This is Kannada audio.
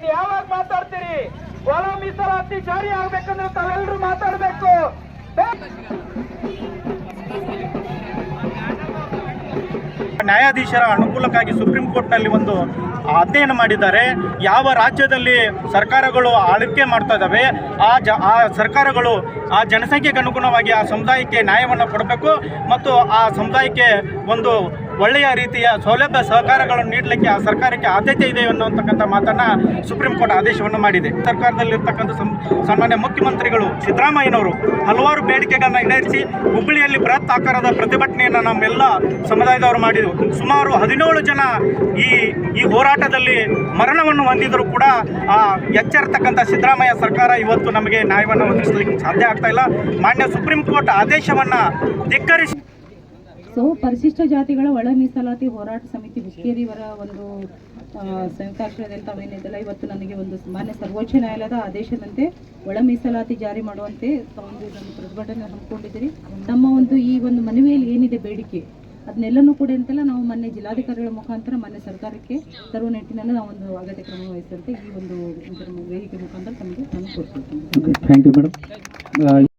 ಇನ್ನು ಯಾವಾಗ ಮಾತಾಡ್ತೀರಿ? ಒಳ ಮೀಸಲಾತಿ ಜಾರಿ ಆಗ್ಬೇಕಂದ್ರೆ ತಾವೆಲ್ಲರೂ ಮಾತಾಡ್ಬೇಕು. ನ್ಯಾಯಾಧೀಶರ ಅನುಕೂಲಕ್ಕಾಗಿ ಸುಪ್ರೀಂ ಕೋರ್ಟ್ನಲ್ಲಿ ಒಂದು ಅಧ್ಯಯನ ಮಾಡಿದ್ದಾರೆ. ಯಾವ ರಾಜ್ಯದಲ್ಲಿ ಸರ್ಕಾರಗಳು ಆಳ್ವಿಕೆ ಮಾಡ್ತಾ ಇದ್ದಾವೆ ಆ ಸರ್ಕಾರಗಳು ಆ ಜನಸಂಖ್ಯೆಗೆ ಅನುಗುಣವಾಗಿ ಆ ಸಮುದಾಯಕ್ಕೆ ನ್ಯಾಯವನ್ನು ಕೊಡಬೇಕು ಮತ್ತು ಆ ಸಮುದಾಯಕ್ಕೆ ಒಂದು ಒಳ್ಳೆಯ ರೀತಿಯ ಸೌಲಭ್ಯ ಸಹಕಾರಗಳನ್ನು ನೀಡಲಿಕ್ಕೆ ಆ ಸರ್ಕಾರಕ್ಕೆ ಆದ್ಯತೆ ಇದೆ ಅನ್ನುವಂತಕ್ಕಂಥ ಮಾತನ್ನು ಸುಪ್ರೀಂ ಕೋರ್ಟ್ ಆದೇಶವನ್ನು ಮಾಡಿದೆ. ಸರ್ಕಾರದಲ್ಲಿರ್ತಕ್ಕಂಥ ಸಾಮಾನ್ಯ ಮುಖ್ಯಮಂತ್ರಿಗಳು ಸಿದ್ದರಾಮಯ್ಯನವರು ಹಲವಾರು ಬೇಡಿಕೆಗಳನ್ನು ಈಡೇರಿಸಿ ಹುಬ್ಬಳ್ಳಿಯಲ್ಲಿ ಬೃಹತ್ ಆಕಾರದ ಪ್ರತಿಭಟನೆಯನ್ನು ನಮ್ಮೆಲ್ಲ ಸಮುದಾಯದವರು ಮಾಡಿದರು. ಸುಮಾರು 17 ಜನ ಈ ಹೋರಾಟದಲ್ಲಿ ಮರಣವನ್ನು ಹೊಂದಿದರೂ ಕೂಡ ಆ ಎಚ್ಚರತಕ್ಕಂಥ ಸಿದ್ದರಾಮಯ್ಯ ಸರ್ಕಾರ ಇವತ್ತು ನಮಗೆ ನ್ಯಾಯವನ್ನು ಒದಗಿಸಲಿಕ್ಕೆ ಸಾಧ್ಯ ಆಗ್ತಾ ಇಲ್ಲ. ಮಾನ್ಯ ಸುಪ್ರೀಂ ಕೋರ್ಟ್ ಆದೇಶವನ್ನು ಧಿಕ್ಕರಿಸಿ ಪರಿಶಿಷ್ಟ ಜಾತಿಗಳ ಒಳ ಮೀಸಲಾತಿ ಹೋರಾಟ ಸಮಿತಿ ಹುಕ್ಕೇರಿಯವರ ಒಂದು ಸಂಯುಕ್ತಾಶ್ರಯದಲ್ಲಿ ತಾವೇನಿದೆಲ್ಲ ಇವತ್ತು ನನಗೆ ಒಂದು ಮಾನ್ಯ ಸರ್ವೋಚ್ಚ ನ್ಯಾಯಾಲಯದ ಆದೇಶದಂತೆ ಒಳ ಮೀಸಲಾತಿ ಜಾರಿ ಮಾಡುವಂತೆ ಒಂದು ಪ್ರತಿಭಟನೆ ಹಮ್ಮಿಕೊಂಡಿದ್ದೀರಿ. ನಮ್ಮ ಒಂದು ಈ ಒಂದು ಮನವಿಯಲ್ಲಿ ಏನಿದೆ ಬೇಡಿಕೆ ಅದನ್ನೆಲ್ಲನೂ ಕೂಡ ಅಂತೆಲ್ಲ ನಾವು ಮೊನ್ನೆ ಜಿಲ್ಲಾಧಿಕಾರಿಗಳ ಮುಖಾಂತರ ಮೊನ್ನೆ ಸರ್ಕಾರಕ್ಕೆ ತರುವ ನಿಟ್ಟಿನಲ್ಲಿ ನಾವು ಒಂದು ಅಗತ್ಯ ಕ್ರಮ ವಹಿಸುವಂತೆ ಈ ಒಂದು ವೇದಿಕೆ ಮುಖಾಂತರ ತಮಗೆ ನಾನು ಕೋರ್ಕೊಳ್ತೀನಿ. Thank you madam.